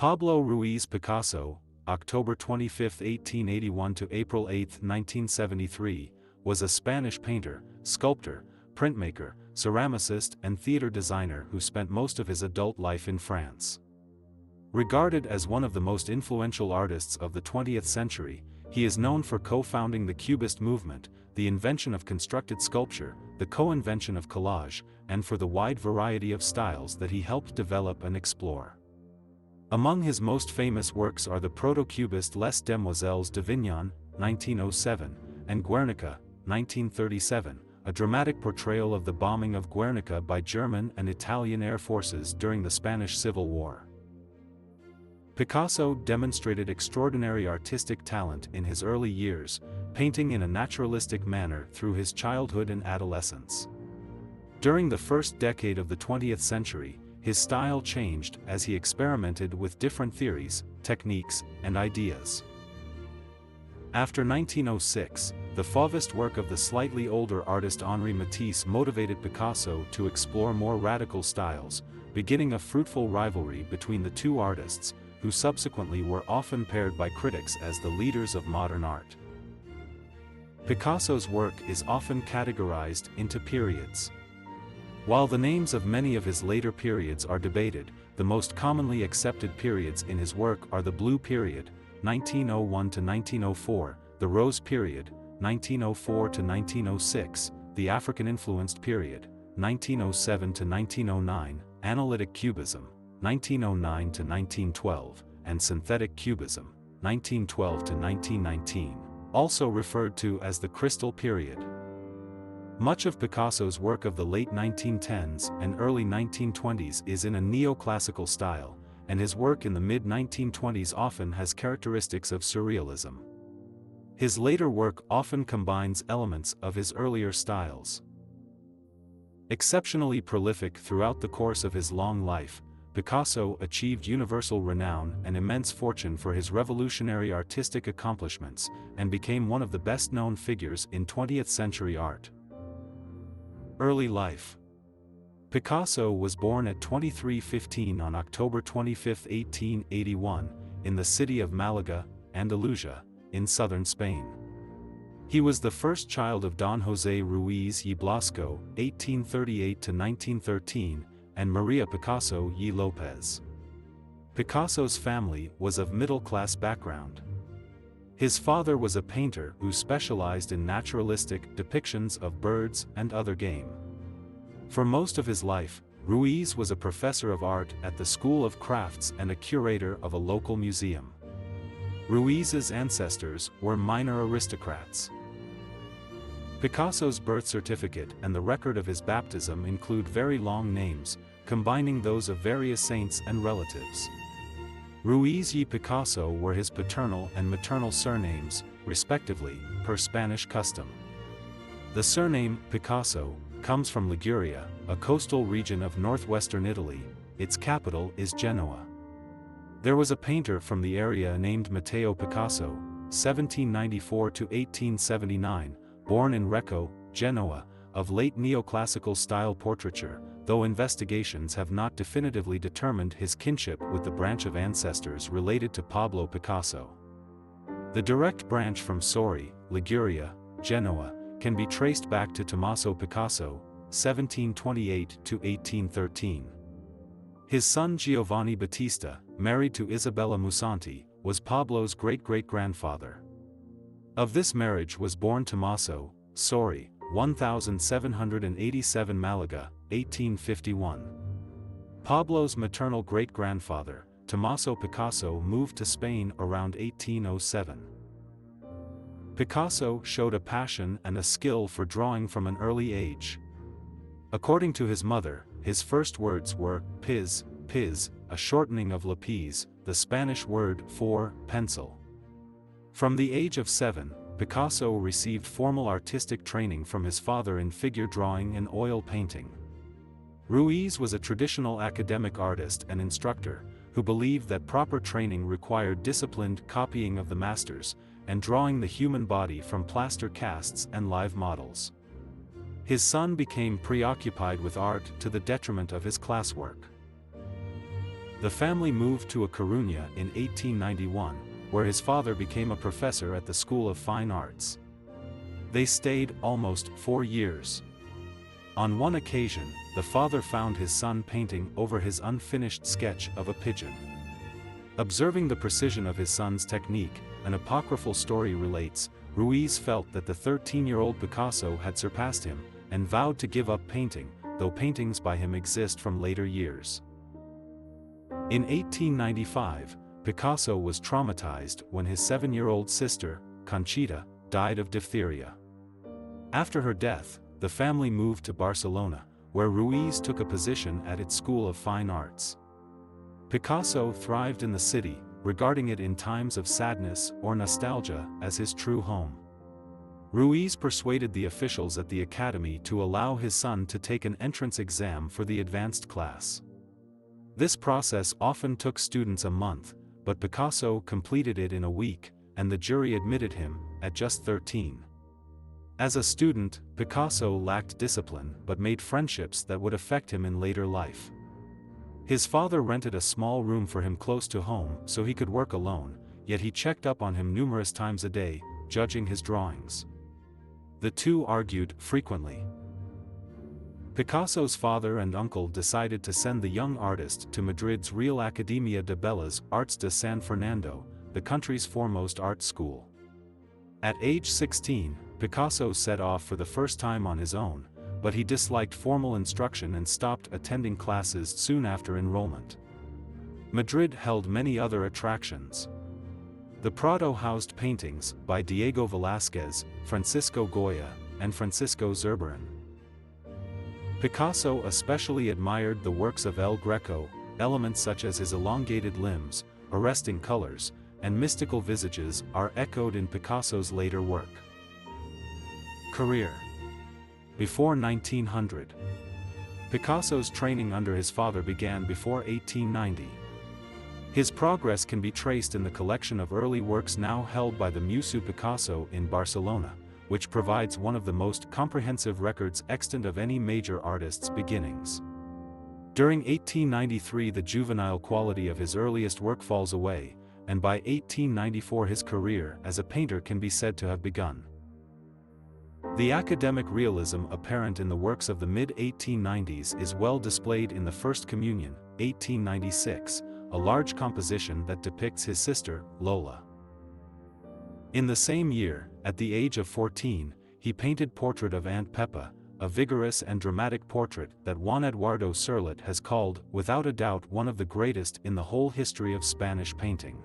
Pablo Ruiz Picasso, October 25, 1881 to April 8, 1973, was a Spanish painter, sculptor, printmaker, ceramicist and theater designer who spent most of his adult life in France. Regarded as one of the most influential artists of the 20th century, he is known for co-founding the Cubist movement, the invention of constructed sculpture, the co-invention of collage, and for the wide variety of styles that he helped develop and explore. Among his most famous works are the proto-cubist Les Demoiselles d'Avignon, 1907, and Guernica, 1937, a dramatic portrayal of the bombing of Guernica by German and Italian air forces during the Spanish Civil War. Picasso demonstrated extraordinary artistic talent in his early years, painting in a naturalistic manner through his childhood and adolescence. During the first decade of the 20th century, his style changed as he experimented with different theories, techniques, and ideas. After 1906, the Fauvist work of the slightly older artist Henri Matisse motivated Picasso to explore more radical styles, beginning a fruitful rivalry between the two artists, who subsequently were often paired by critics as the leaders of modern art. Picasso's work is often categorized into periods. While the names of many of his later periods are debated, the most commonly accepted periods in his work are the Blue Period, 1901 to 1904, the Rose Period, 1904 to 1906, the African-influenced period, 1907 to 1909, Analytic Cubism, 1909 to 1912, and Synthetic Cubism, 1912 to 1919, also referred to as the Crystal Period. Much of Picasso's work of the late 1910s and early 1920s is in a neoclassical style, and his work in the mid-1920s often has characteristics of surrealism. His later work often combines elements of his earlier styles. Exceptionally prolific throughout the course of his long life, Picasso achieved universal renown and immense fortune for his revolutionary artistic accomplishments, and became one of the best-known figures in 20th-century art. Early life. Picasso was born at 2315 on October 25, 1881, in the city of Malaga, Andalusia, in southern Spain. He was the first child of Don José Ruiz y Blasco, 1838–1913, and Maria Picasso y López. Picasso's family was of middle-class background. His father was a painter who specialized in naturalistic depictions of birds and other game. For most of his life, Ruiz was a professor of art at the School of Crafts and a curator of a local museum. Ruiz's ancestors were minor aristocrats. Picasso's birth certificate and the record of his baptism include very long names, combining those of various saints and relatives. Ruiz y Picasso were his paternal and maternal surnames, respectively, per Spanish custom. The surname Picasso comes from Liguria, a coastal region of northwestern Italy. Its capital is Genoa. There was a painter from the area named Matteo Picasso, 1794–1879, born in Recco, Genoa, of late neoclassical style portraiture, though investigations have not definitively determined his kinship with the branch of ancestors related to Pablo Picasso. The direct branch from Sori, Liguria, Genoa, can be traced back to Tommaso Picasso, 1728–1813. His son Giovanni Battista, married to Isabella Musanti, was Pablo's great-great-grandfather. Of this marriage was born Tommaso, Sori, 1787 Malaga, 1851. Pablo's maternal great-grandfather, Tommaso Picasso, moved to Spain around 1807. Picasso showed a passion and a skill for drawing from an early age. According to his mother, his first words were piz, a shortening of lapis, the Spanish word for pencil. From the age of 7, Picasso received formal artistic training from his father in figure drawing and oil painting. Ruiz was a traditional academic artist and instructor, who believed that proper training required disciplined copying of the masters, and drawing the human body from plaster casts and live models. His son became preoccupied with art to the detriment of his classwork. The family moved to A Coruña in 1891, where his father became a professor at the School of Fine Arts. They stayed almost 4 years. On one occasion, the father found his son painting over his unfinished sketch of a pigeon. Observing the precision of his son's technique, an apocryphal story relates, Ruiz felt that the 13-year-old Picasso had surpassed him, and vowed to give up painting, though paintings by him exist from later years. In 1895, Picasso was traumatized when his 7-year-old sister, Conchita, died of diphtheria. After her death, the family moved to Barcelona, where Ruiz took a position at its School of Fine Arts. Picasso thrived in the city, regarding it in times of sadness or nostalgia as his true home. Ruiz persuaded the officials at the academy to allow his son to take an entrance exam for the advanced class. This process often took students a month, but Picasso completed it in a week, and the jury admitted him, at just 13. As a student, Picasso lacked discipline but made friendships that would affect him in later life. His father rented a small room for him close to home so he could work alone, yet he checked up on him numerous times a day, judging his drawings. The two argued frequently. Picasso's father and uncle decided to send the young artist to Madrid's Real Academia de Bellas Artes de San Fernando, the country's foremost art school. At age 16, Picasso set off for the first time on his own, but he disliked formal instruction and stopped attending classes soon after enrollment. Madrid held many other attractions. The Prado housed paintings by Diego Velázquez, Francisco Goya, and Francisco Zurbarán. Picasso especially admired the works of El Greco, elements such as his elongated limbs, arresting colors, and mystical visages are echoed in Picasso's later work. Career. Before 1900. Picasso's training under his father began before 1890. His progress can be traced in the collection of early works now held by the Museu Picasso in Barcelona, which provides one of the most comprehensive records extant of any major artist's beginnings. During 1893 the juvenile quality of his earliest work falls away, and by 1894 his career as a painter can be said to have begun. The academic realism apparent in the works of the mid-1890s is well displayed in The First Communion, 1896, a large composition that depicts his sister, Lola. In the same year, at the age of 14, he painted Portrait of Aunt Pepa, a vigorous and dramatic portrait that Juan Eduardo Serlet has called, without a doubt, one of the greatest in the whole history of Spanish painting.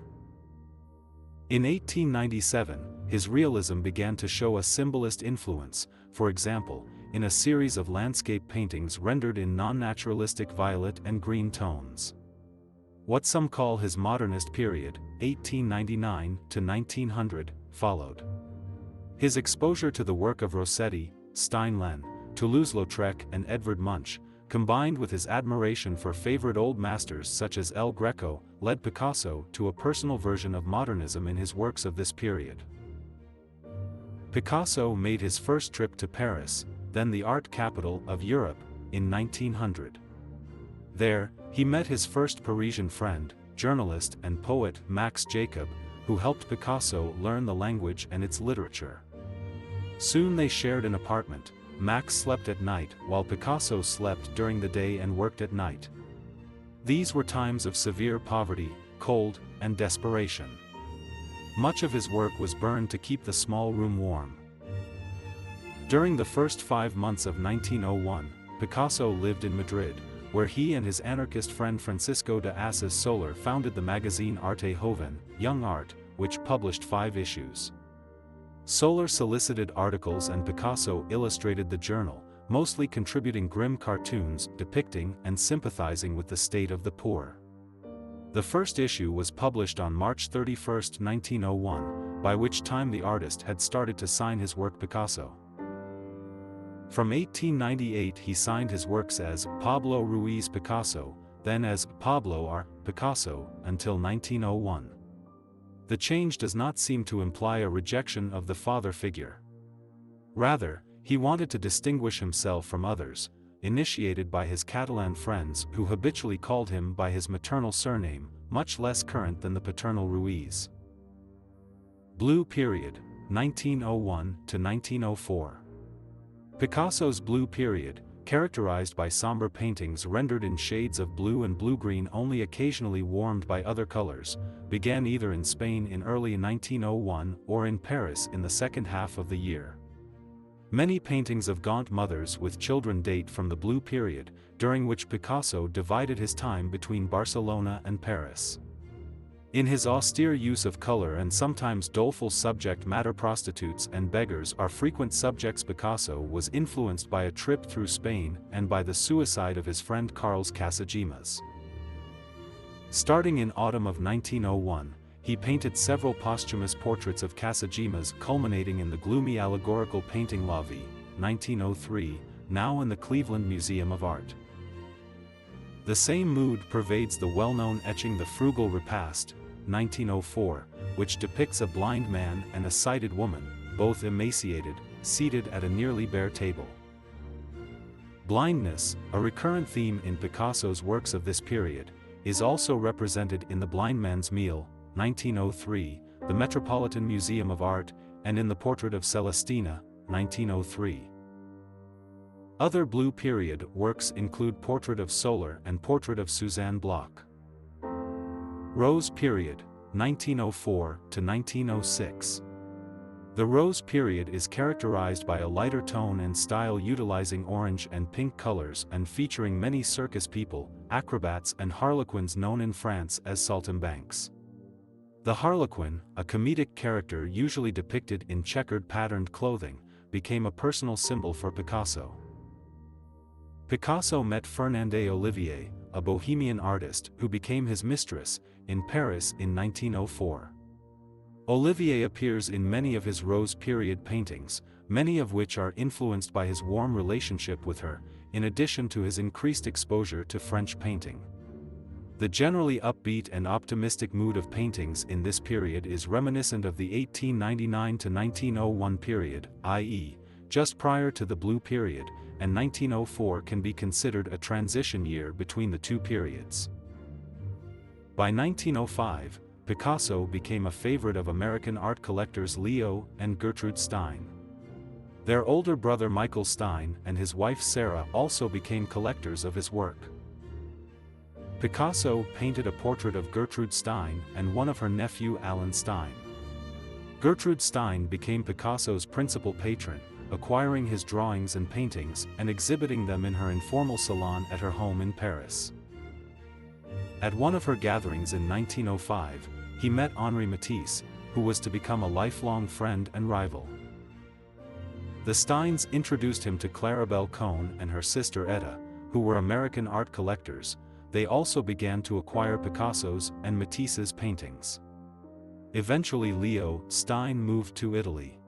In 1897, his realism began to show a symbolist influence, for example, in a series of landscape paintings rendered in non-naturalistic violet and green tones. What some call his modernist period, 1899 to 1900, followed. His exposure to the work of Rossetti, Steinlen, Toulouse-Lautrec and Edvard Munch, combined with his admiration for favorite old masters such as El Greco, led Picasso to a personal version of modernism in his works of this period. Picasso made his first trip to Paris, then the art capital of Europe, in 1900. There, he met his first Parisian friend, journalist and poet Max Jacob, who helped Picasso learn the language and its literature. Soon they shared an apartment. Max slept at night while Picasso slept during the day and worked at night. These were times of severe poverty, cold, and desperation. Much of his work was burned to keep the small room warm. During the first 5 months of 1901, Picasso lived in Madrid, where he and his anarchist friend Francisco de Assis Soler founded the magazine Arte Joven, Young Art, which published 5 issues. Soler solicited articles and Picasso illustrated the journal, mostly contributing grim cartoons depicting and sympathizing with the state of the poor. The first issue was published on March 31, 1901, by which time the artist had started to sign his work Picasso. From 1898 he signed his works as Pablo Ruiz Picasso, then as Pablo R. Picasso, until 1901. The change does not seem to imply a rejection of the father figure. Rather, he wanted to distinguish himself from others, initiated by his Catalan friends who habitually called him by his maternal surname, much less current than the paternal Ruiz. Blue period, 1901 to 1904. Picasso's blue period, characterized by somber paintings rendered in shades of blue and blue-green only occasionally warmed by other colors, began either in Spain in early 1901 or in Paris in the second half of the year. Many paintings of gaunt mothers with children date from the blue period, during which Picasso divided his time between Barcelona and Paris. In his austere use of color and sometimes doleful subject matter, prostitutes and beggars are frequent subjects. Picasso was influenced by a trip through Spain and by the suicide of his friend Carlos Casagemas. Starting in autumn of 1901, he painted several posthumous portraits of Casagemas, culminating in the gloomy allegorical painting La Vie, 1903, now in the Cleveland Museum of Art. The same mood pervades the well-known etching The Frugal Repast, 1904, which depicts a blind man and a sighted woman, both emaciated, seated at a nearly bare table. Blindness, a recurrent theme in Picasso's works of this period, is also represented in The Blind Man's Meal, 1903, the Metropolitan Museum of Art, and in the Portrait of Celestina, 1903. Other blue period works include Portrait of Soler and Portrait of Suzanne Bloch. Rose period, 1904 to 1906. The Rose period is characterized by a lighter tone and style utilizing orange and pink colors and featuring many circus people, acrobats and harlequins known in France as saltimbanques. The harlequin, a comedic character usually depicted in checkered patterned clothing, became a personal symbol for Picasso. Picasso met Fernande Olivier, a Bohemian artist who became his mistress, in Paris in 1904. Olivier appears in many of his Rose period paintings, many of which are influenced by his warm relationship with her, in addition to his increased exposure to French painting. The generally upbeat and optimistic mood of paintings in this period is reminiscent of the 1899 to 1901 period, i.e., just prior to the Blue period, and 1904 can be considered a transition year between the two periods. By 1905, Picasso became a favorite of American art collectors Leo and Gertrude Stein. Their older brother Michael Stein and his wife Sarah also became collectors of his work. Picasso painted a portrait of Gertrude Stein and one of her nephew Alan Stein. Gertrude Stein became Picasso's principal patron, acquiring his drawings and paintings and exhibiting them in her informal salon at her home in Paris. At one of her gatherings in 1905, he met Henri Matisse, who was to become a lifelong friend and rival. The Steins introduced him to Claribel Cohn and her sister Etta, who were American art collectors. They also began to acquire Picasso's and Matisse's paintings. Eventually Leo Stein moved to Italy.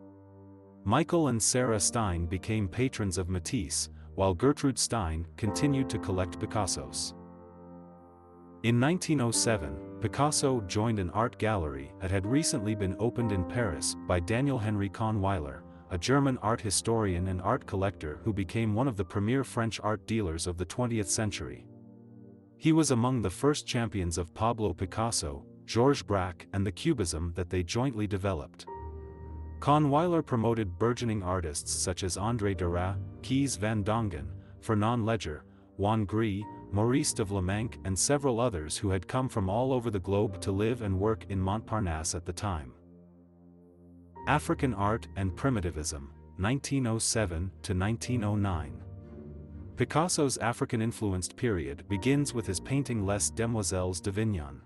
Michael and Sarah Stein became patrons of Matisse, while Gertrude Stein continued to collect Picasso's. In 1907, Picasso joined an art gallery that had recently been opened in Paris by Daniel Henry Kahnweiler, a German art historian and art collector who became one of the premier French art dealers of the 20th century. He was among the first champions of Pablo Picasso, Georges Braque and the Cubism that they jointly developed. Kahnweiler promoted burgeoning artists such as André Derain, Kees van Dongen, Fernand Léger, Juan Gris, Maurice de Vlaminck and several others who had come from all over the globe to live and work in Montparnasse at the time. African art and primitivism, 1907 to 1909. Picasso's African-influenced period begins with his painting Les Demoiselles d'Avignon.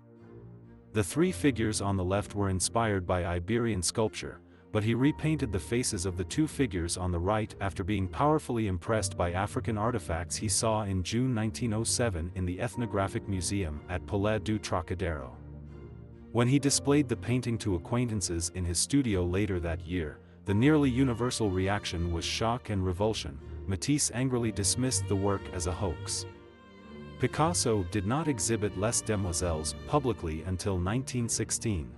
The three figures on the left were inspired by Iberian sculpture, but he repainted the faces of the two figures on the right after being powerfully impressed by African artifacts he saw in June 1907 in the Ethnographic Museum at Palais du Trocadero. When he displayed the painting to acquaintances in his studio later that year, the nearly universal reaction was shock and revulsion. Matisse angrily dismissed the work as a hoax. Picasso did not exhibit Les Demoiselles publicly until 1916.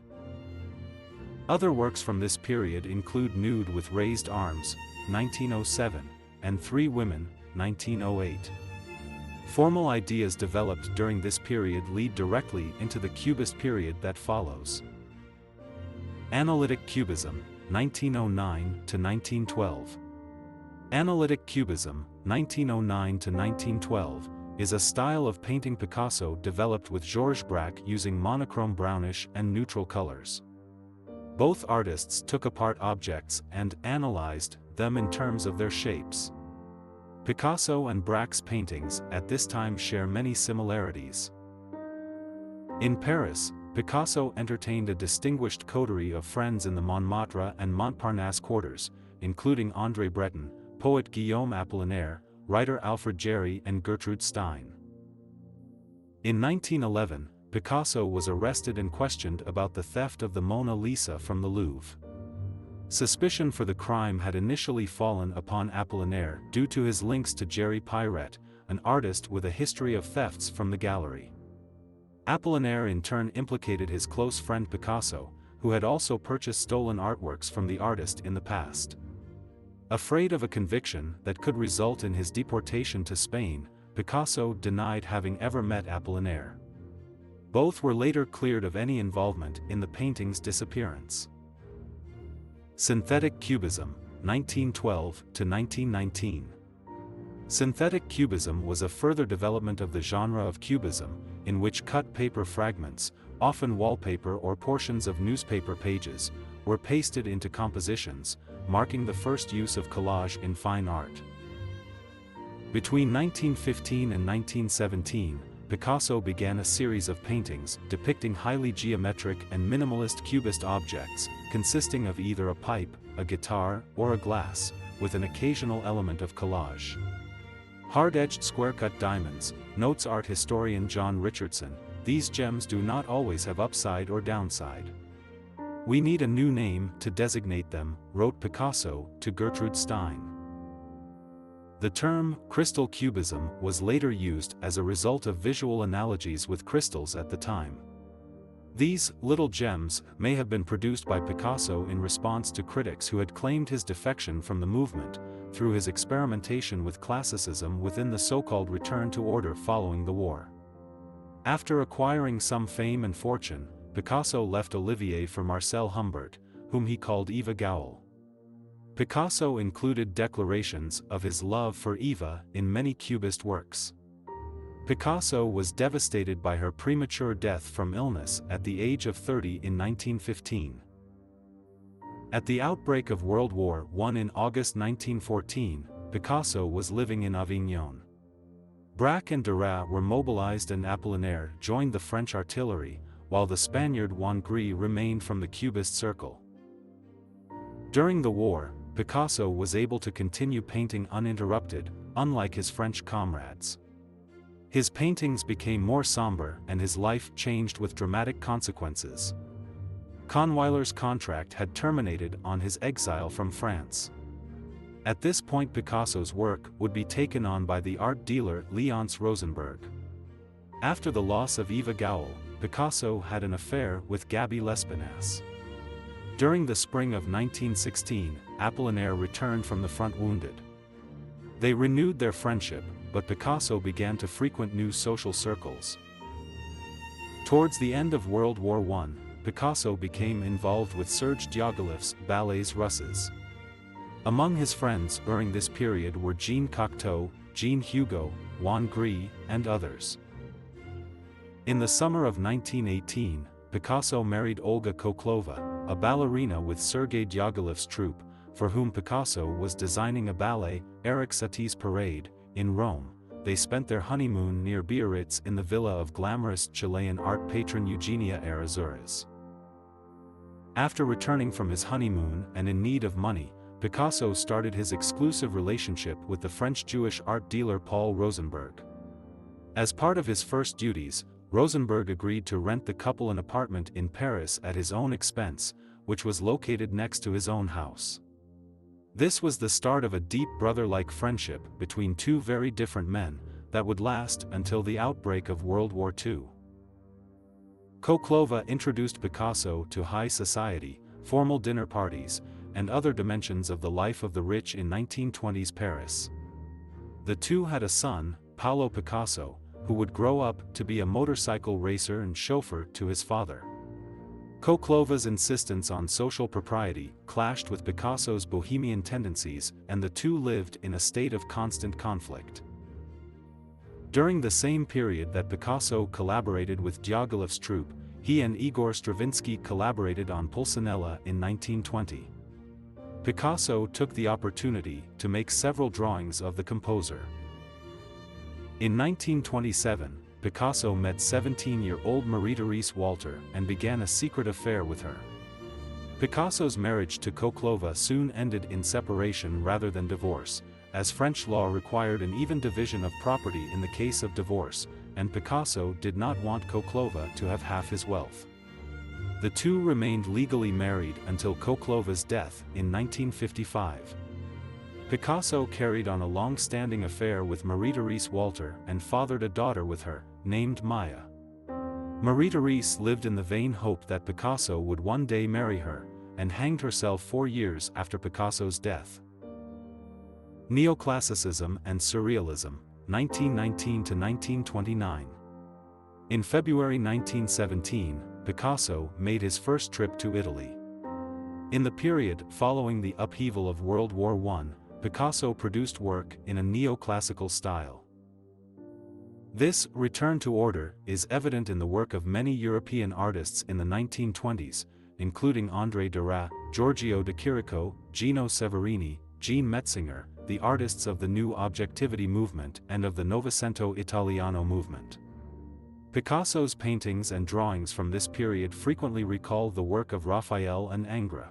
Other works from this period include Nude with Raised Arms, 1907, and Three Women, 1908. Formal ideas developed during this period lead directly into the Cubist period that follows. Analytic Cubism, 1909 to 1912. Analytic Cubism, 1909 to 1912, is a style of painting Picasso developed with Georges Braque using monochrome brownish and neutral colors. Both artists took apart objects and analyzed them in terms of their shapes. Picasso and Braque's paintings at this time share many similarities. In Paris, Picasso entertained a distinguished coterie of friends in the Montmartre and Montparnasse quarters, including André Breton, poet Guillaume Apollinaire, writer Alfred Jarry and Gertrude Stein. In 1911, Picasso was arrested and questioned about the theft of the Mona Lisa from the Louvre. Suspicion for the crime had initially fallen upon Apollinaire due to his links to Jerry Pirette, an artist with a history of thefts from the gallery. Apollinaire in turn implicated his close friend Picasso, who had also purchased stolen artworks from the artist in the past. Afraid of a conviction that could result in his deportation to Spain, Picasso denied having ever met Apollinaire. Both were later cleared of any involvement in the painting's disappearance. Synthetic Cubism, 1912 to 1919. Synthetic Cubism was a further development of the genre of Cubism, in which cut paper fragments, often wallpaper or portions of newspaper pages, were pasted into compositions, marking the first use of collage in fine art. Between 1915 and 1917, Picasso began a series of paintings depicting highly geometric and minimalist Cubist objects, consisting of either a pipe, a guitar, or a glass, with an occasional element of collage. Hard-edged square-cut diamonds, notes art historian John Richardson, these gems do not always have upside or downside. We need a new name to designate them, wrote Picasso to Gertrude Stein. The term crystal cubism was later used as a result of visual analogies with crystals at the time. These little gems may have been produced by Picasso in response to critics who had claimed his defection from the movement, through his experimentation with classicism within the so-called return to order following the war. After acquiring some fame and fortune, Picasso left Olivier for Marcel Humbert, whom he called Eva Gaul. Picasso included declarations of his love for Eva in many Cubist works. Picasso was devastated by her premature death from illness at the age of 30 in 1915. At the outbreak of World War I in August 1914, Picasso was living in Avignon. Braque and Derain were mobilized and Apollinaire joined the French artillery, while the Spaniard Juan Gris remained from the Cubist circle. During the war, Picasso was able to continue painting uninterrupted, unlike his French comrades. His paintings became more somber and his life changed with dramatic consequences. Conweiler's contract had terminated on his exile from France. At this point Picasso's work would be taken on by the art dealer Léonce Rosenberg. After the loss of Eva Gaul, Picasso had an affair with Gaby Lespinasse. During the spring of 1916, Apollinaire returned from the front wounded. They renewed their friendship, but Picasso began to frequent new social circles. Towards the end of World War I, Picasso became involved with Serge Diaghilev's Ballets Russes. Among his friends during this period were Jean Cocteau, Jean Hugo, Juan Gris, and others. In the summer of 1918, Picasso married Olga Koklova, a ballerina with Sergei Diaghilev's troupe, for whom Picasso was designing a ballet, Eric Satie's Parade, in Rome. They spent their honeymoon near Biarritz in the villa of glamorous Chilean art patron Eugenia Errázuriz. After returning from his honeymoon and in need of money, Picasso started his exclusive relationship with the French Jewish art dealer Paul Rosenberg. As part of his first duties, Rosenberg agreed to rent the couple an apartment in Paris at his own expense, which was located next to his own house. This was the start of a deep brother-like friendship between two very different men that would last until the outbreak of World War II. Koklova introduced Picasso to high society, formal dinner parties, and other dimensions of the life of the rich in 1920s Paris. The two had a son, Pablo Picasso, who would grow up to be a motorcycle racer and chauffeur to his father. Coclova's insistence on social propriety clashed with Picasso's bohemian tendencies, and the two lived in a state of constant conflict. During the same period that Picasso collaborated with Diaghilev's troupe, he and Igor Stravinsky collaborated on Pulcinella in 1920. Picasso took the opportunity to make several drawings of the composer. In 1927, Picasso met 17-year-old Marie-Therese Walter and began a secret affair with her. Picasso's marriage to Coclova soon ended in separation rather than divorce, as French law required an even division of property in the case of divorce, and Picasso did not want Coclova to have half his wealth. The two remained legally married until Coclova's death in 1955. Picasso carried on a long-standing affair with Marie-Therese Walter and fathered a daughter with her, named Maya. Marie-Therese lived in the vain hope that Picasso would one day marry her, and hanged herself 4 years after Picasso's death. Neoclassicism and Surrealism, 1919 to 1929. In February 1917, Picasso made his first trip to Italy. In the period following the upheaval of World War I, Picasso produced work in a neoclassical style. This return to order is evident in the work of many European artists in the 1920s, including André Derain, Giorgio de Chirico, Gino Severini, Jean Metzinger, the artists of the New Objectivity movement and of the Novecento Italiano movement. Picasso's paintings and drawings from this period frequently recall the work of Raphael and Ingres.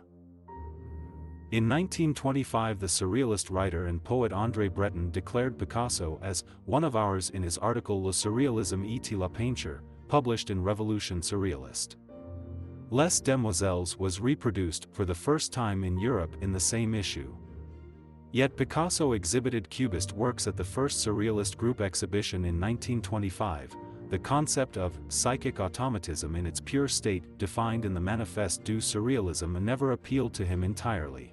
In 1925, the surrealist writer and poet André Breton declared Picasso as one of ours in his article Le Surrealisme et la Peinture, published in Revolution Surrealiste. Les Demoiselles was reproduced for the first time in Europe in the same issue. Yet Picasso exhibited Cubist works at the first Surrealist group exhibition in 1925. The concept of psychic automatism in its pure state, defined in the Manifeste du Surrealisme, never appealed to him entirely.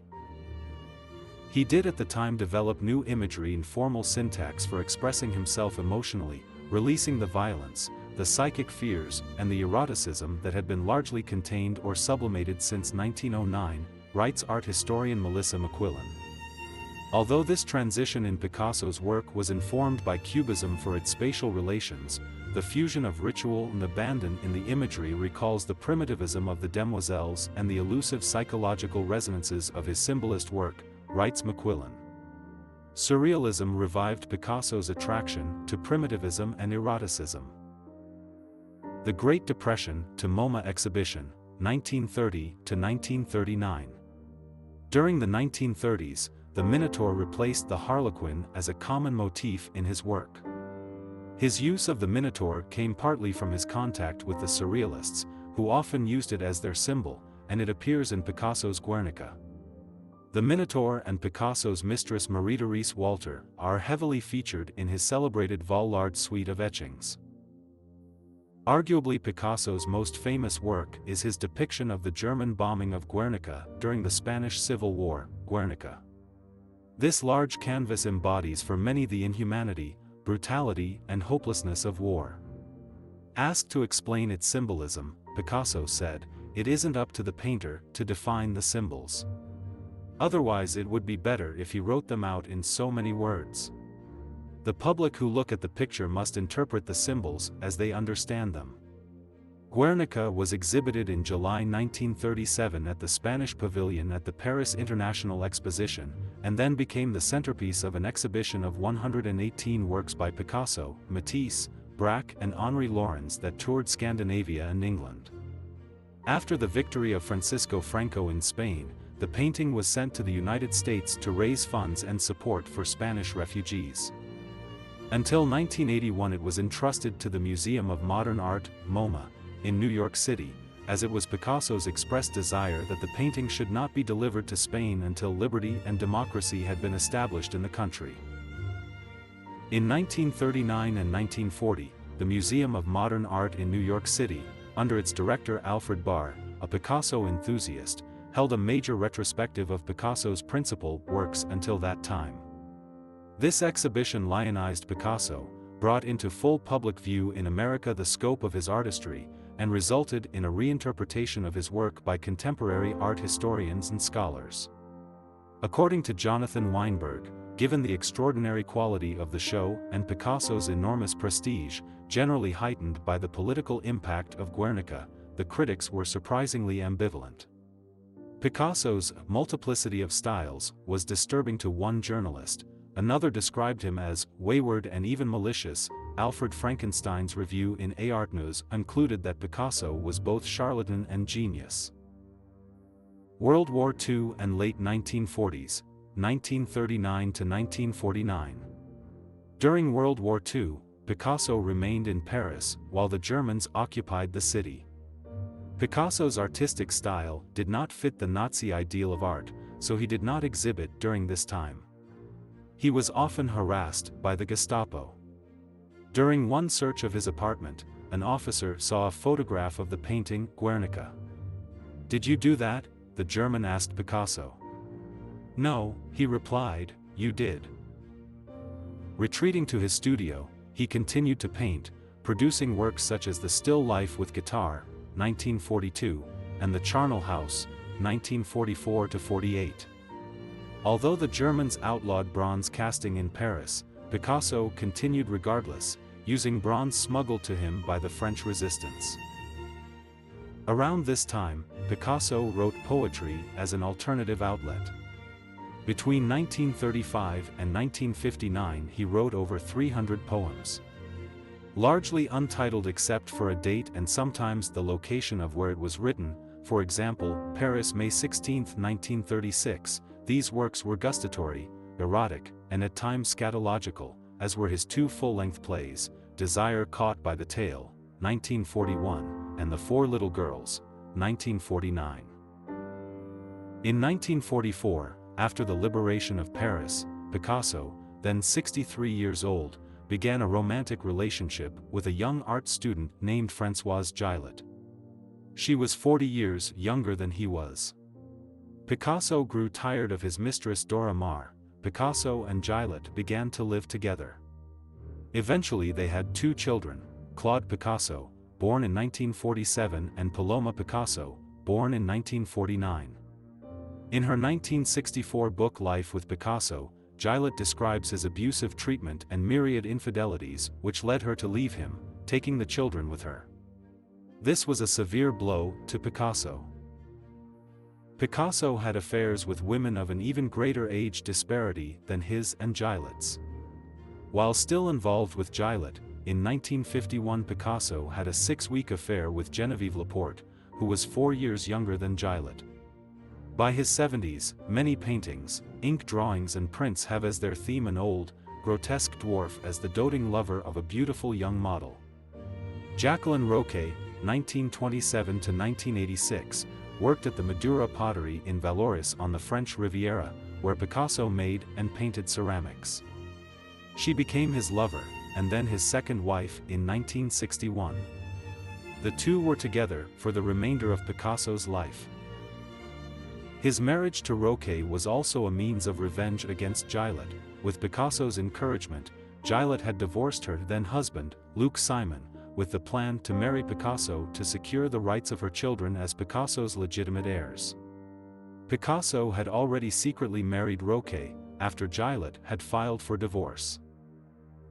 He did at the time develop new imagery and formal syntax for expressing himself emotionally, releasing the violence, the psychic fears, and the eroticism that had been largely contained or sublimated since 1909, writes art historian Melissa McQuillan. Although this transition in Picasso's work was informed by Cubism for its spatial relations, the fusion of ritual and abandon in the imagery recalls the primitivism of the Demoiselles and the elusive psychological resonances of his symbolist work, writes McQuillan. Surrealism revived Picasso's attraction to primitivism and eroticism. The Great Depression to MoMA exhibition, 1930 to 1939. During the 1930s, the Minotaur replaced the Harlequin as a common motif in his work. His use of the Minotaur came partly from his contact with the Surrealists, who often used it as their symbol, and it appears in Picasso's Guernica. The Minotaur and Picasso's mistress Marie-Therese Walter are heavily featured in his celebrated Vollard suite of etchings. Arguably Picasso's most famous work is his depiction of the German bombing of Guernica during the Spanish Civil War, Guernica. This large canvas embodies for many the inhumanity, brutality, and hopelessness of war. Asked to explain its symbolism, Picasso said, "It isn't up to the painter to define the symbols. Otherwise it would be better if he wrote them out in so many words. The public who look at the picture must interpret the symbols as they understand them." Guernica was exhibited in July 1937 at the Spanish Pavilion at the Paris International Exposition, and then became the centerpiece of an exhibition of 118 works by Picasso, Matisse, Braque and Henri Lawrence that toured Scandinavia and England. After the victory of Francisco Franco in Spain, the painting was sent to the United States to raise funds and support for Spanish refugees. Until 1981 it was entrusted to the Museum of Modern Art, MoMA, in New York City, as it was Picasso's expressed desire that the painting should not be delivered to Spain until liberty and democracy had been established in the country. In 1939 and 1940, the Museum of Modern Art in New York City, under its director Alfred Barr, a Picasso enthusiast, held a major retrospective of Picasso's principal works until that time. This exhibition lionized Picasso, brought into full public view in America the scope of his artistry, and resulted in a reinterpretation of his work by contemporary art historians and scholars. According to Jonathan Weinberg, given the extraordinary quality of the show and Picasso's enormous prestige, generally heightened by the political impact of Guernica, the critics were surprisingly ambivalent. Picasso's multiplicity of styles was disturbing to one journalist. Another described him as wayward and even malicious. Alfred Frankenstein's review in Art News concluded that Picasso was both charlatan and genius. World War II and late 1940s, 1939 to 1949. During World War II, Picasso remained in Paris while the Germans occupied the city. Picasso's artistic style did not fit the Nazi ideal of art, so he did not exhibit during this time. He was often harassed by the Gestapo. During one search of his apartment, an officer saw a photograph of the painting Guernica. "Did you do that?" the German asked Picasso. "No," he replied, "you did." Retreating to his studio, he continued to paint, producing works such as The Still Life with Guitar, 1942, and The Charnel House, 1944–48. Although the Germans outlawed bronze casting in Paris, Picasso continued regardless, using bronze smuggled to him by the French resistance. Around this time, Picasso wrote poetry as an alternative outlet. Between 1935 and 1959 he wrote over 300 poems. Largely untitled except for a date and sometimes the location of where it was written, for example, Paris, May 16, 1936, these works were gustatory, erotic, and at times scatological, as were his two full-length plays, Desire Caught by the Tail, 1941, and The Four Little Girls, 1949. In 1944, after the liberation of Paris, Picasso, then 63 years old, began a romantic relationship with a young art student named Françoise Gillet. She was 40 years younger than he was. Picasso grew tired of his mistress Dora Maar. Picasso and Gillet began to live together. Eventually they had two children, Claude Picasso, born in 1947, and Paloma Picasso, born in 1949. In her 1964 book Life with Picasso, Gillet describes his abusive treatment and myriad infidelities which led her to leave him, taking the children with her. This was a severe blow to Picasso. Picasso had affairs with women of an even greater age disparity than his and Gillet's. While still involved with Gillet, in 1951 Picasso had a 6-week affair with Geneviève Laporte, who was 4 years younger than Gillet. By his 70s, many paintings, ink drawings and prints have as their theme an old, grotesque dwarf as the doting lover of a beautiful young model. Jacqueline Roquet, 1927–1986, worked at the Madura pottery in Vallauris on the French Riviera, where Picasso made and painted ceramics. She became his lover, and then his second wife, in 1961. The two were together for the remainder of Picasso's life. His marriage to Roquet was also a means of revenge against Gillet. With Picasso's encouragement, Gillet had divorced her then-husband, Luc Simon, with the plan to marry Picasso to secure the rights of her children as Picasso's legitimate heirs. Picasso had already secretly married Roquet, after Gillet had filed for divorce.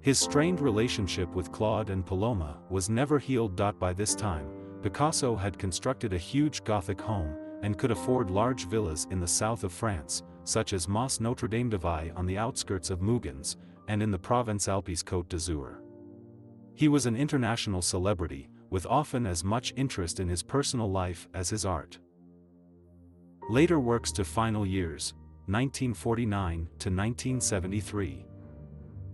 His strained relationship with Claude and Paloma was never healed. By this time, Picasso had constructed a huge Gothic home, and could afford large villas in the south of France, such as Mos Notre-Dame-de-Vie on the outskirts of Mougins, and in the Provence-Alpes Côte d'Azur. He was an international celebrity, with often as much interest in his personal life as his art. Later works to Final Years, 1949–1973.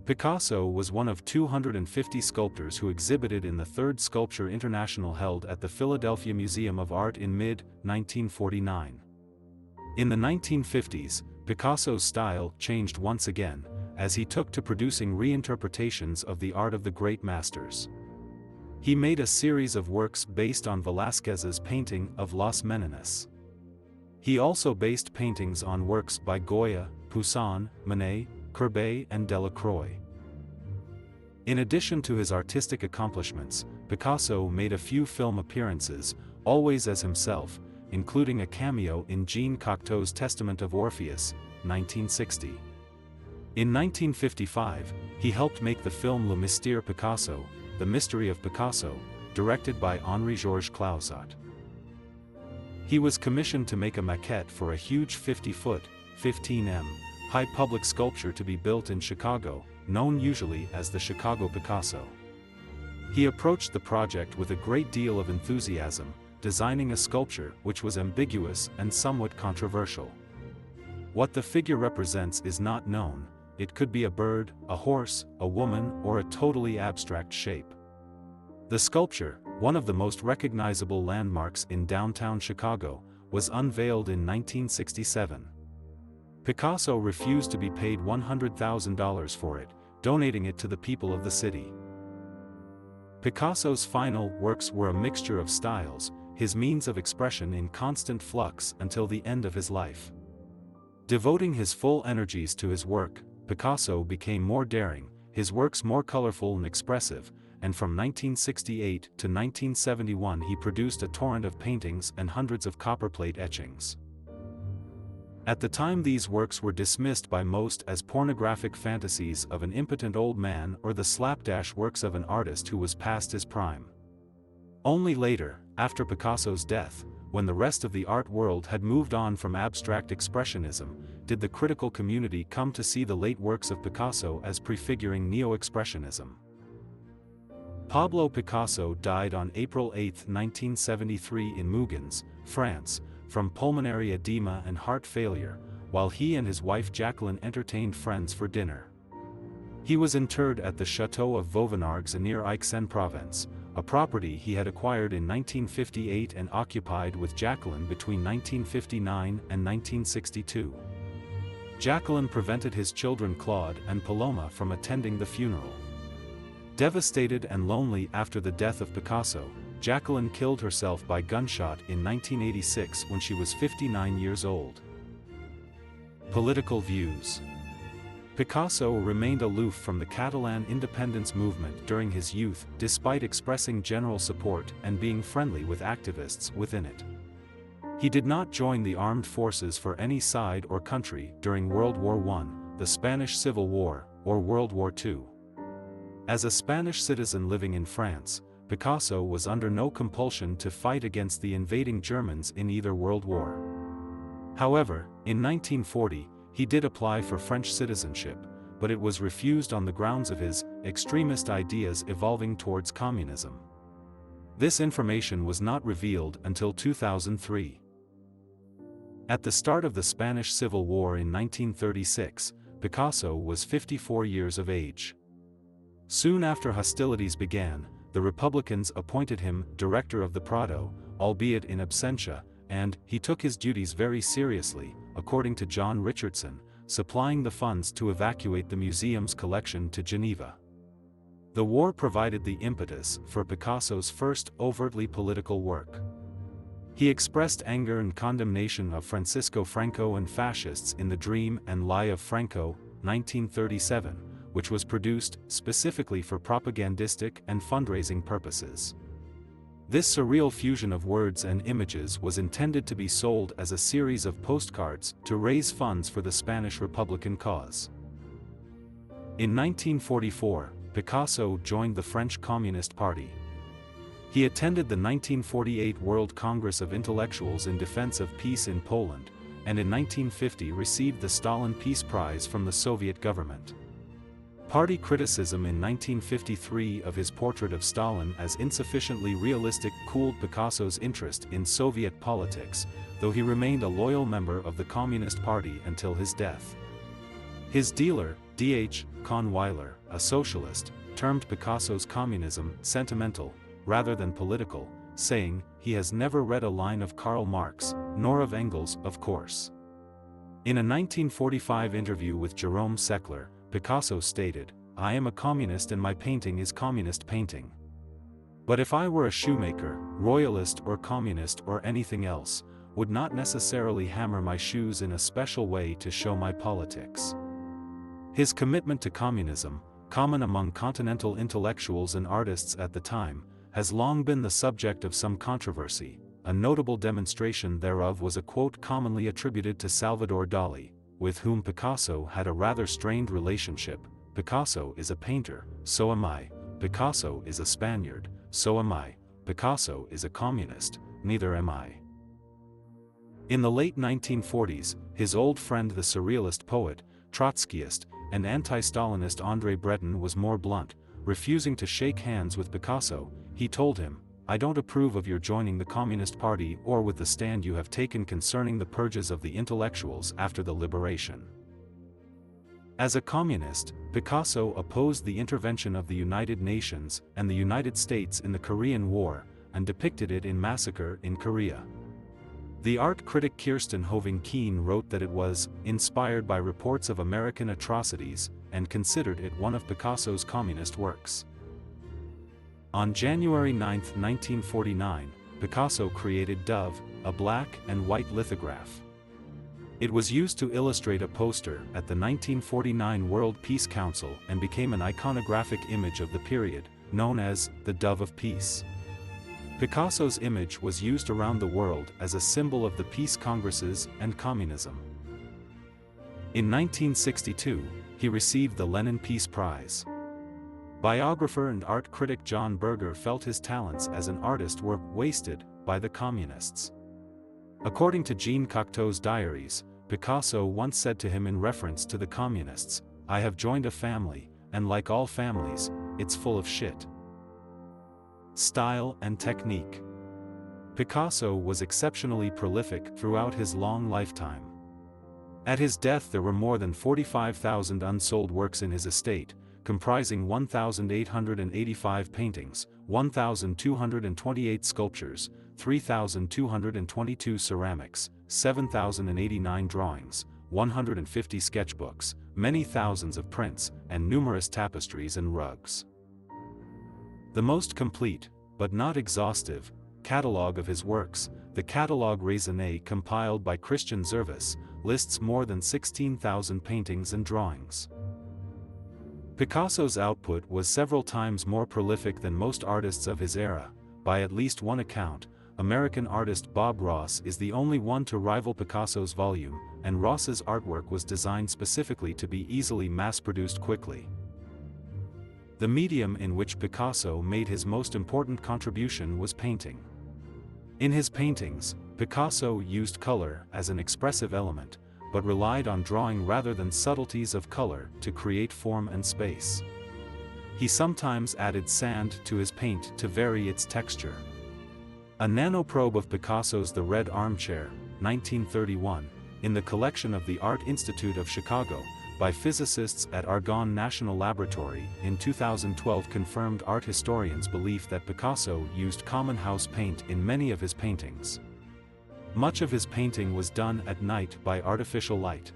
Picasso was one of 250 sculptors who exhibited in the Third Sculpture International held at the Philadelphia Museum of Art in mid-1949. In the 1950s, Picasso's style changed once again, as he took to producing reinterpretations of the art of the great masters. He made a series of works based on Velázquez's painting of Las Meninas. He also based paintings on works by Goya, Poussin, Manet, Courbet and Delacroix. In addition to his artistic accomplishments, Picasso made a few film appearances, always as himself, including a cameo in Jean Cocteau's Testament of Orpheus, 1960. In 1955, he helped make the film Le Mystère Picasso, The Mystery of Picasso, directed by Henri-Georges Clouzot. He was commissioned to make a maquette for a huge 50-foot, 15 m, high public sculpture to be built in Chicago, known usually as the Chicago Picasso. He approached the project with a great deal of enthusiasm, designing a sculpture which was ambiguous and somewhat controversial. What the figure represents is not known. It could be a bird, a horse, a woman, or a totally abstract shape. The sculpture, one of the most recognizable landmarks in downtown Chicago, was unveiled in 1967. Picasso refused to be paid $100,000 for it, donating it to the people of the city. Picasso's final works were a mixture of styles, his means of expression in constant flux until the end of his life. Devoting his full energies to his work, Picasso became more daring, his works more colorful and expressive, and from 1968 to 1971 he produced a torrent of paintings and hundreds of copperplate etchings. At the time these works were dismissed by most as pornographic fantasies of an impotent old man or the slapdash works of an artist who was past his prime. Only later, after Picasso's death, when the rest of the art world had moved on from abstract expressionism, did the critical community come to see the late works of Picasso as prefiguring neo-expressionism. Pablo Picasso died on April 8, 1973 in Mougins, France, from pulmonary edema and heart failure, while he and his wife Jacqueline entertained friends for dinner. He was interred at the Château of Vauvenargues near Aix-en-Provence, a property he had acquired in 1958 and occupied with Jacqueline between 1959 and 1962. Jacqueline prevented his children Claude and Paloma from attending the funeral. Devastated and lonely after the death of Picasso, Jacqueline killed herself by gunshot in 1986 when she was 59 years old. Political views. Picasso remained aloof from the Catalan independence movement during his youth, despite expressing general support and being friendly with activists within it. He did not join the armed forces for any side or country during World War I, the Spanish Civil War, or World War II. As a Spanish citizen living in France, Picasso was under no compulsion to fight against the invading Germans in either World War. However, in 1940, he did apply for French citizenship, but it was refused on the grounds of his extremist ideas evolving towards communism. This information was not revealed until 2003. At the start of the Spanish Civil War in 1936, Picasso was 54 years of age. Soon after hostilities began, the Republicans appointed him director of the Prado, albeit in absentia, and he took his duties very seriously, according to John Richardson, supplying the funds to evacuate the museum's collection to Geneva. The war provided the impetus for Picasso's first overtly political work. He expressed anger and condemnation of Francisco Franco and fascists in The Dream and Lie of Franco, 1937, which was produced specifically for propagandistic and fundraising purposes. This surreal fusion of words and images was intended to be sold as a series of postcards to raise funds for the Spanish Republican cause. In 1944, Picasso joined the French Communist Party. He attended the 1948 World Congress of Intellectuals in Defense of Peace in Poland, and in 1950 received the Stalin Peace Prize from the Soviet government. Party criticism in 1953 of his portrait of Stalin as insufficiently realistic cooled Picasso's interest in Soviet politics, though he remained a loyal member of the Communist Party until his death. His dealer, D.H. Kahnweiler, a socialist, termed Picasso's communism sentimental, rather than political, saying, "He has never read a line of Karl Marx, nor of Engels, of course." In a 1945 interview with Jerome Seckler, Picasso stated, "I am a communist and my painting is communist painting. But if I were a shoemaker, royalist or communist or anything else, would not necessarily hammer my shoes in a special way to show my politics." His commitment to communism, common among continental intellectuals and artists at the time, has long been the subject of some controversy. A notable demonstration thereof was a quote commonly attributed to Salvador Dali, with whom Picasso had a rather strained relationship. Picasso is a painter, so am I. Picasso is a Spaniard, so am I. Picasso is a communist, neither am I. In the late 1940s, his old friend the surrealist poet, Trotskyist, and anti-Stalinist André Breton was more blunt, refusing to shake hands with Picasso. He told him, "I don't approve of your joining the Communist Party or with the stand you have taken concerning the purges of the intellectuals after the liberation." As a communist, Picasso opposed the intervention of the United Nations and the United States in the Korean War, and depicted it in Massacre in Korea. The art critic Kirsten Hoving-Keen wrote that it was inspired by reports of American atrocities, and considered it one of Picasso's communist works. On January 9, 1949, Picasso created Dove, a black and white lithograph. It was used to illustrate a poster at the 1949 World Peace Council and became an iconographic image of the period, known as the Dove of Peace. Picasso's image was used around the world as a symbol of the peace congresses and communism. In 1962, he received the Lenin Peace Prize. Biographer and art critic John Berger felt his talents as an artist were wasted by the communists. According to Jean Cocteau's diaries, Picasso once said to him in reference to the communists, "I have joined a family, and like all families, it's full of shit." Style and technique. Picasso was exceptionally prolific throughout his long lifetime. At his death there were more than 45,000 unsold works in his estate, comprising 1,885 paintings, 1,228 sculptures, 3,222 ceramics, 7,089 drawings, 150 sketchbooks, many thousands of prints, and numerous tapestries and rugs. The most complete, but not exhaustive, catalogue of his works, the Catalogue raisonn compiled by Christian Zervas, lists more than 16,000 paintings and drawings. Picasso's output was several times more prolific than most artists of his era. By at least one account, American artist Bob Ross is the only one to rival Picasso's volume, and Ross's artwork was designed specifically to be easily mass-produced quickly. The medium in which Picasso made his most important contribution was painting. In his paintings, Picasso used color as an expressive element, but relied on drawing rather than subtleties of color to create form and space. He sometimes added sand to his paint to vary its texture. A nanoprobe of Picasso's The Red Armchair, 1931, in the collection of the Art Institute of Chicago, by physicists at Argonne National Laboratory in 2012 confirmed art historians' belief that Picasso used common house paint in many of his paintings. Much of his painting was done at night by artificial light.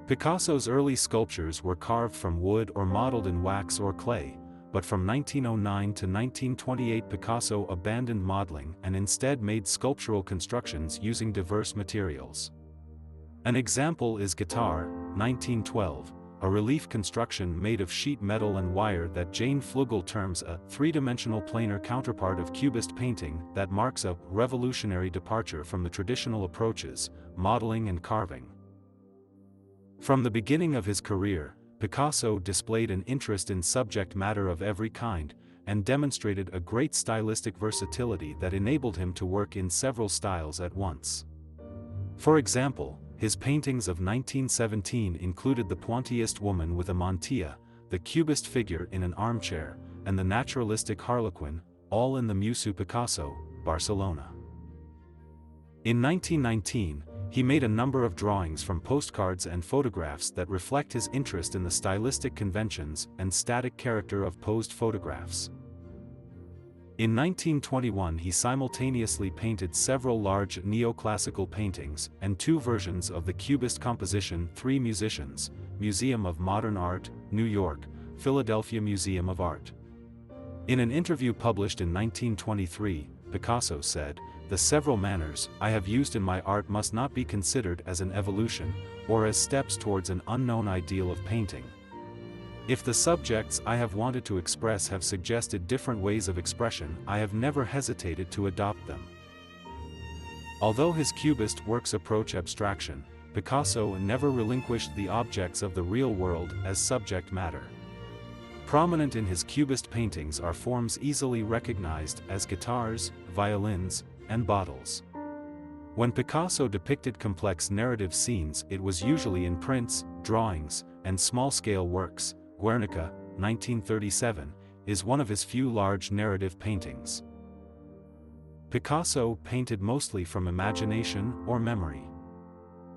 Picasso's early sculptures were carved from wood or modeled in wax or clay, but from 1909 to 1928 Picasso abandoned modeling and instead made sculptural constructions using diverse materials. An example is Guitar, 1912, a relief construction made of sheet metal and wire that Jane Flugel terms a three-dimensional planar counterpart of Cubist painting that marks a revolutionary departure from the traditional approaches, modeling and carving. From the beginning of his career, Picasso displayed an interest in subject matter of every kind, and demonstrated a great stylistic versatility that enabled him to work in several styles at once. For example, his paintings of 1917 included the Pointillist woman with a mantilla, the Cubist figure in an armchair, and the naturalistic harlequin, all in the Museu Picasso, Barcelona. In 1919, he made a number of drawings from postcards and photographs that reflect his interest in the stylistic conventions and static character of posed photographs. In 1921 he simultaneously painted several large neoclassical paintings and two versions of the Cubist composition Three Musicians, Museum of Modern Art, New York, Philadelphia Museum of Art. In an interview published in 1923, Picasso said, the several manners I have used in my art must not be considered as an evolution, or as steps towards an unknown ideal of painting. If the subjects I have wanted to express have suggested different ways of expression, I have never hesitated to adopt them. Although his Cubist works approach abstraction, Picasso never relinquished the objects of the real world as subject matter. Prominent in his Cubist paintings are forms easily recognized as guitars, violins, and bottles. When Picasso depicted complex narrative scenes, it was usually in prints, drawings, and small-scale works. Guernica, 1937, is one of his few large narrative paintings. Picasso painted mostly from imagination or memory.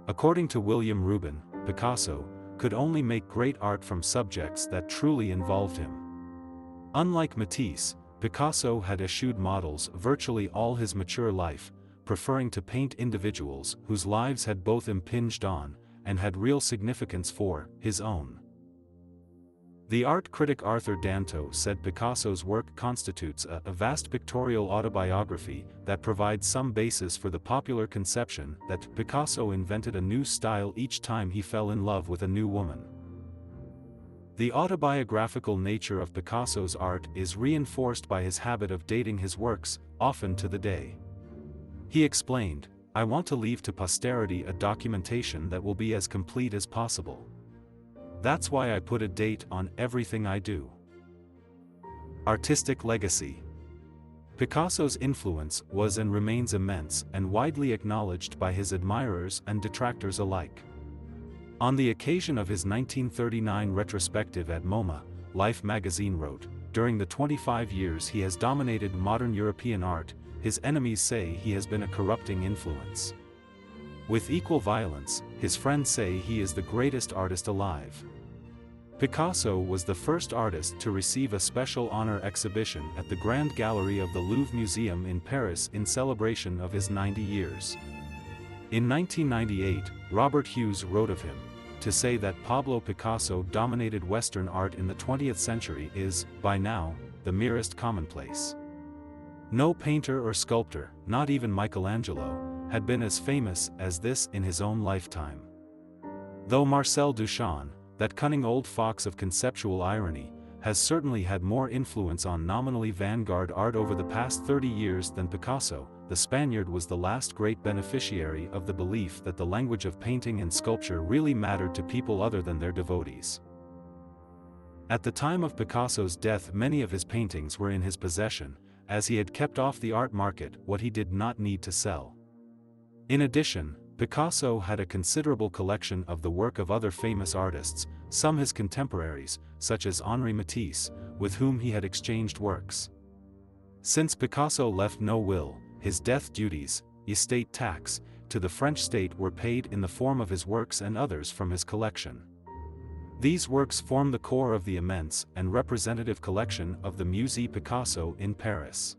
According to William Rubin, Picasso could only make great art from subjects that truly involved him. Unlike Matisse, Picasso had eschewed models virtually all his mature life, preferring to paint individuals whose lives had both impinged on, and had real significance for, his own. The art critic Arthur Danto said Picasso's work constitutes a vast pictorial autobiography that provides some basis for the popular conception that Picasso invented a new style each time he fell in love with a new woman. The autobiographical nature of Picasso's art is reinforced by his habit of dating his works, often to the day. He explained, "I want to leave to posterity a documentation that will be as complete as possible. That's why I put a date on everything I do." Artistic legacy. Picasso's influence was and remains immense and widely acknowledged by his admirers and detractors alike. On the occasion of his 1939 retrospective at MoMA, Life magazine wrote, "During the 25 years he has dominated modern European art, his enemies say he has been a corrupting influence. With equal violence, his friends say he is the greatest artist alive." Picasso was the first artist to receive a special honor exhibition at the Grand Gallery of the Louvre Museum in Paris in celebration of his 90 years. In 1998, Robert Hughes wrote of him, "To say that Pablo Picasso dominated Western art in the 20th century is, by now, the merest commonplace. No painter or sculptor, not even Michelangelo, had been as famous as this in his own lifetime." Though Marcel Duchamp, that cunning old fox of conceptual irony, has certainly had more influence on nominally vanguard art over the past 30 years than Picasso, the Spaniard was the last great beneficiary of the belief that the language of painting and sculpture really mattered to people other than their devotees. At the time of Picasso's death, many of his paintings were in his possession, as he had kept off the art market what he did not need to sell. In addition, Picasso had a considerable collection of the work of other famous artists, some his contemporaries, such as Henri Matisse, with whom he had exchanged works. Since Picasso left no will, his death duties, estate tax, to the French state were paid in the form of his works and others from his collection. These works form the core of the immense and representative collection of the Musée Picasso in Paris.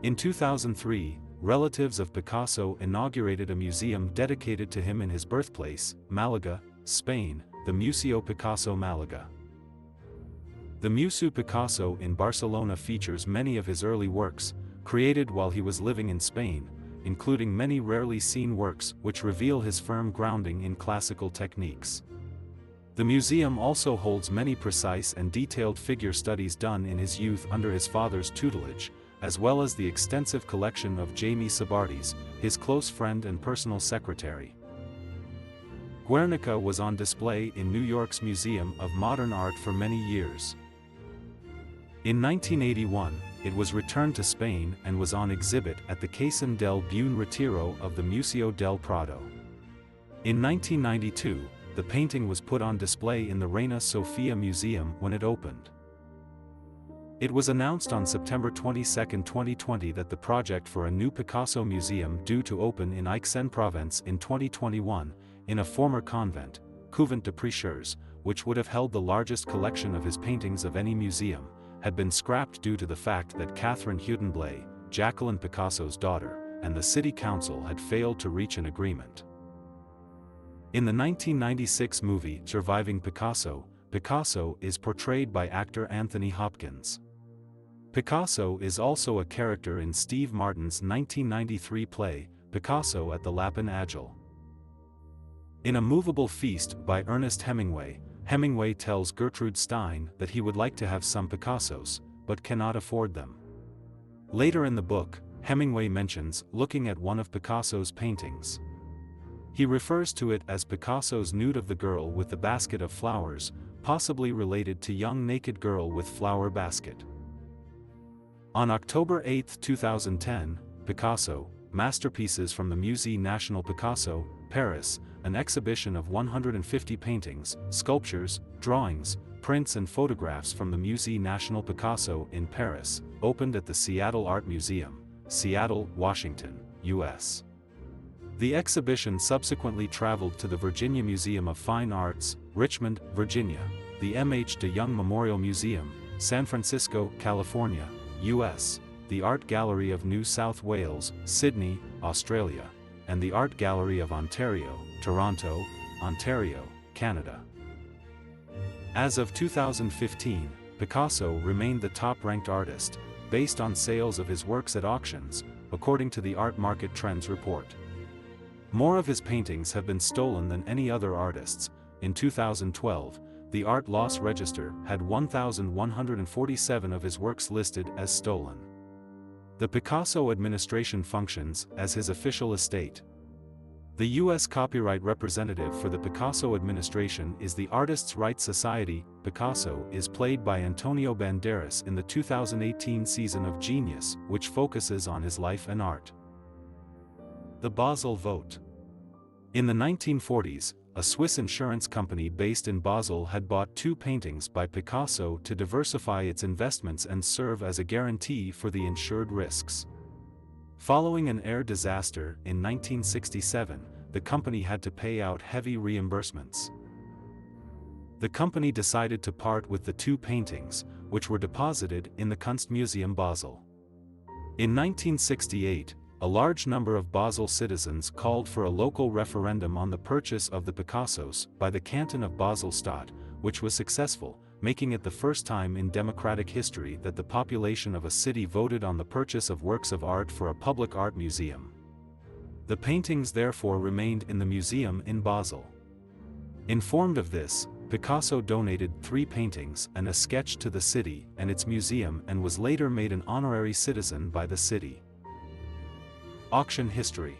In 2003, relatives of Picasso inaugurated a museum dedicated to him in his birthplace, Malaga, Spain, the Museo Picasso Malaga. The Museu Picasso in Barcelona features many of his early works, created while he was living in Spain, including many rarely seen works which reveal his firm grounding in classical techniques. The museum also holds many precise and detailed figure studies done in his youth under his father's tutelage, as well as the extensive collection of Jamie Sabartis, his close friend and personal secretary. Guernica was on display in New York's Museum of Modern Art for many years. In 1981, it was returned to Spain and was on exhibit at the Casa del Buen Retiro of the Museo del Prado. In 1992, the painting was put on display in the Reina Sofia Museum when it opened. It was announced on September 22, 2020 that the project for a new Picasso museum due to open in Aix-en-Provence in 2021, in a former convent, Couvent de Prêcheurs, which would have held the largest collection of his paintings of any museum, had been scrapped due to the fact that Catherine Huttenblay, Jacqueline Picasso's daughter, and the city council had failed to reach an agreement. In the 1996 movie Surviving Picasso, Picasso is portrayed by actor Anthony Hopkins. Picasso is also a character in Steve Martin's 1993 play, Picasso at the Lapin Agile. In A Movable Feast by Ernest Hemingway, Hemingway tells Gertrude Stein that he would like to have some Picassos, but cannot afford them. Later in the book, Hemingway mentions looking at one of Picasso's paintings. He refers to it as Picasso's nude of the girl with the basket of flowers, possibly related to young naked girl with flower basket. On October 8, 2010, Picasso, Masterpieces from the Musée National Picasso, Paris, an exhibition of 150 paintings, sculptures, drawings, prints and photographs from the Musée National Picasso in Paris, opened at the Seattle Art Museum, Seattle, Washington, U.S. The exhibition subsequently traveled to the Virginia Museum of Fine Arts, Richmond, Virginia, the M.H. de Young Memorial Museum, San Francisco, California, U.S., the Art Gallery of New South Wales, Sydney, Australia, and the Art Gallery of Ontario, Toronto, Ontario, Canada. As of 2015, Picasso remained the top-ranked artist, based on sales of his works at auctions, according to the Art Market Trends report. More of his paintings have been stolen than any other artists. In 2012, the Art Loss Register had 1,147 of his works listed as stolen. The Picasso administration functions as his official estate. The U.S. copyright representative for the Picasso administration is the Artists' Rights Society. Picasso is played by Antonio Banderas in the 2018 season of Genius, which focuses on his life and art. The Basel Vote. In the 1940s, a Swiss insurance company based in Basel had bought 2 paintings by Picasso to diversify its investments and serve as a guarantee for the insured risks. Following an air disaster in 1967, the company had to pay out heavy reimbursements. The company decided to part with the 2 paintings, which were deposited in the Kunstmuseum Basel. In 1968, a large number of Basel citizens called for a local referendum on the purchase of the Picassos by the canton of Basel-Stadt, which was successful, making it the first time in democratic history that the population of a city voted on the purchase of works of art for a public art museum. The paintings therefore remained in the museum in Basel. Informed of this, Picasso donated 3 paintings and a sketch to the city and its museum and was later made an honorary citizen by the city. Auction history.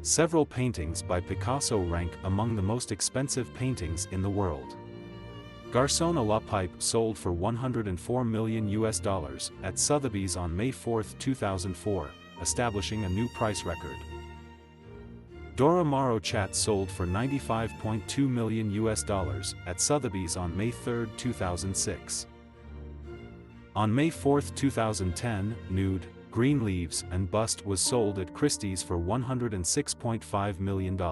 Several paintings by Picasso rank among the most expensive paintings in the world. Garçon à la Pipe sold for $104 million at Sotheby's on May 4, 2004, establishing a new price record. Dora Maar Chat sold for $95.2 million at Sotheby's on May 3, 2006. On May 4, 2010, Nude, Green Leaves and Bust was sold at Christie's for $106.5 million. The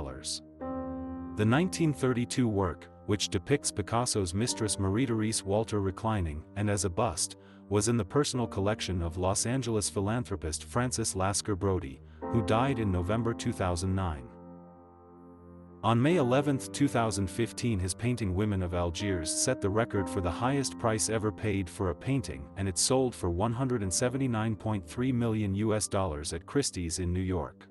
1932 work, which depicts Picasso's mistress Marie-Therese Walter reclining and as a bust, was in the personal collection of Los Angeles philanthropist Francis Lasker Brody, who died in November 2009. On May 11, 2015, his painting Women of Algiers set the record for the highest price ever paid for a painting, and it sold for $179.3 million at Christie's in New York.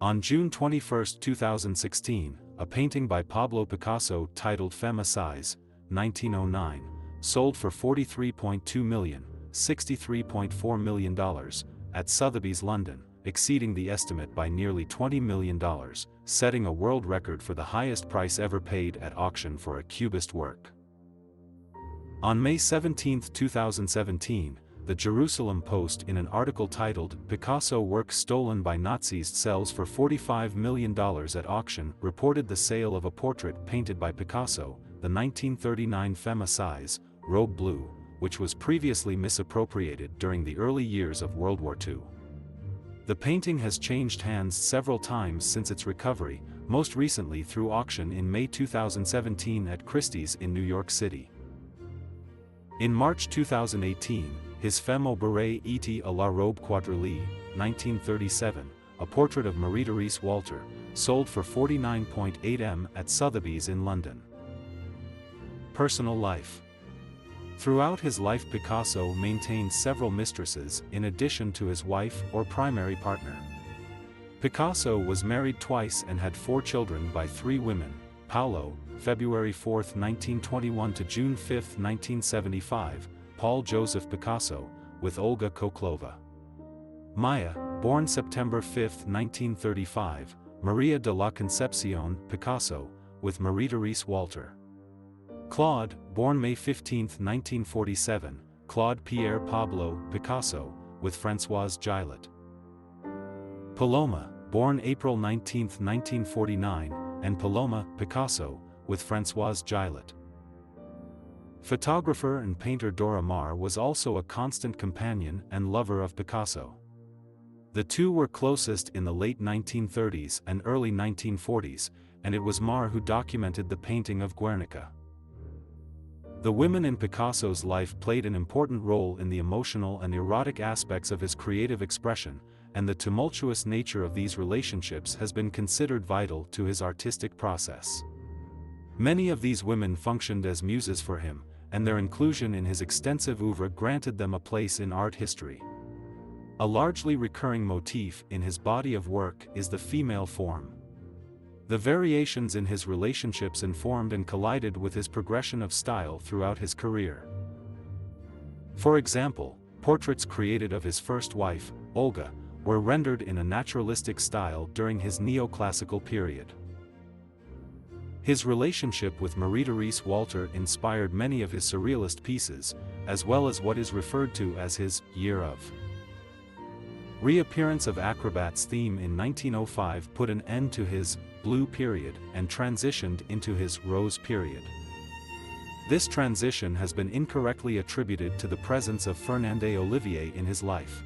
On June 21, 2016, a painting by Pablo Picasso titled Femme Assize, 1909, sold for $43.2 million, $63.4 million, at Sotheby's London, exceeding the estimate by nearly $20 million, setting a world record for the highest price ever paid at auction for a Cubist work. On May 17, 2017, the Jerusalem Post, in an article titled "Picasso Work Stolen by Nazis Sells for $45 Million at Auction," reported the sale of a portrait painted by Picasso, the 1939 Femme Assize, Robe Blue, which was previously misappropriated during the early years of World War II. The painting has changed hands several times since its recovery, most recently through auction in May 2017 at Christie's in New York City. In March 2018, his Femme au Beret et à la Robe Quadrillée, 1937, a portrait of Marie-Therese Walter, sold for $49.8 million at Sotheby's in London. Personal life. Throughout his life, Picasso maintained several mistresses in addition to his wife or primary partner. Picasso was married twice and had 4 children by 3 women: Paolo, February 4, 1921 to June 5, 1975, Paul Joseph Picasso, with Olga Koklova. Maya, born September 5, 1935, Maria de la Concepcion Picasso, with Marie-Therese Walter. Claude, born May 15, 1947, Claude Pierre Pablo Picasso, with Françoise Gillet. Paloma, born April 19, 1949, and Paloma Picasso, with Françoise Gillet. Photographer and painter Dora Maar was also a constant companion and lover of Picasso. The two were closest in the late 1930s and early 1940s, and it was Maar who documented the painting of Guernica. The women in Picasso's life played an important role in the emotional and erotic aspects of his creative expression, and the tumultuous nature of these relationships has been considered vital to his artistic process. Many of these women functioned as muses for him, and their inclusion in his extensive oeuvre granted them a place in art history. A largely recurring motif in his body of work is the female form. The variations in his relationships informed and collided with his progression of style throughout his career. For example, portraits created of his first wife, Olga, were rendered in a naturalistic style during his neoclassical period. His relationship with Marie-Therese Walter inspired many of his surrealist pieces, as well as what is referred to as his year of reappearance of acrobats theme in 1905 put an end to his blue period and transitioned into his rose period. This transition has been incorrectly attributed to the presence of Fernande Olivier in his life.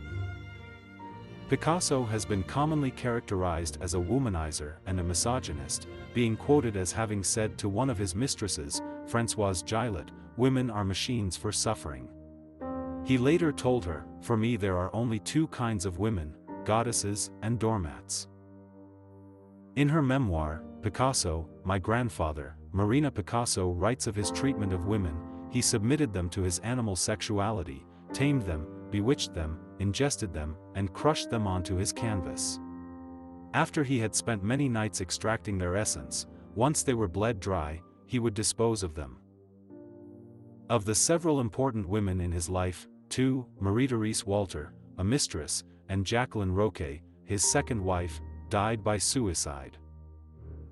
Picasso has been commonly characterized as a womanizer and a misogynist, being quoted as having said to one of his mistresses, Françoise Gillet, "Women are machines for suffering." He later told her, "For me there are only 2 kinds of women, goddesses and doormats." In her memoir, Picasso, My Grandfather, Marina Picasso writes of his treatment of women: he submitted them to his animal sexuality, tamed them, bewitched them, ingested them, and crushed them onto his canvas. After he had spent many nights extracting their essence, once they were bled dry, he would dispose of them. Of the several important women in his life, 2, Marie-Therese Walter, a mistress, and Jacqueline Roquet, his second wife, died by suicide.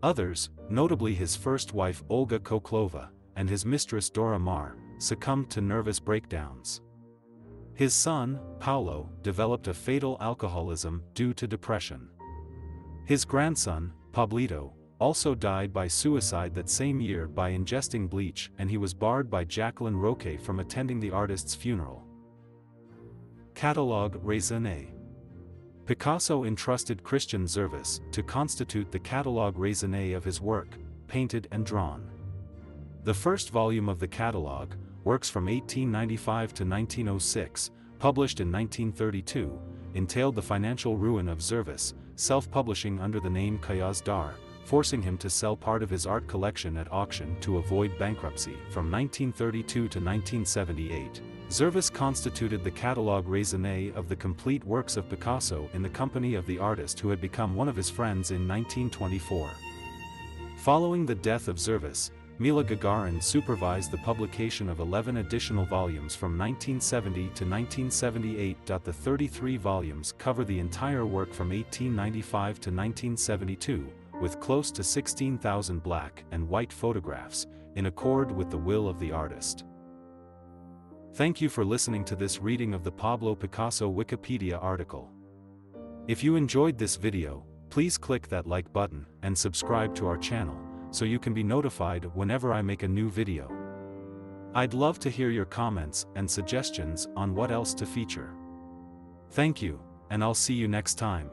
Others, notably his first wife Olga Koklova, and his mistress Dora Maar, succumbed to nervous breakdowns. His son, Paolo, developed a fatal alcoholism due to depression. His grandson, Pablito, also died by suicide that same year by ingesting bleach, and he was barred by Jacqueline Roquet from attending the artist's funeral. Catalogue raisonn. Picasso entrusted Christian Zervas to constitute the catalogue raisonn of his work, painted and drawn. The first volume of the catalogue, works from 1895 to 1906, published in 1932, entailed the financial ruin of Zervas, self-publishing under the name Kayaz Dar, forcing him to sell part of his art collection at auction to avoid bankruptcy. From 1932 to 1978, Zervas constituted the catalogue raisonn of the complete works of Picasso in the company of the artist who had become one of his friends in 1924. Following the death of Zervas, Mila Gagarin supervised the publication of 11 additional volumes from 1970 to 1978. The 33 volumes cover the entire work from 1895 to 1972, with close to 16,000 black and white photographs, in accord with the will of the artist. Thank you for listening to this reading of the Pablo Picasso Wikipedia article. If you enjoyed this video, please click that like button and subscribe to our channel, so you can be notified whenever I make a new video. I'd love to hear your comments and suggestions on what else to feature. Thank you, and I'll see you next time.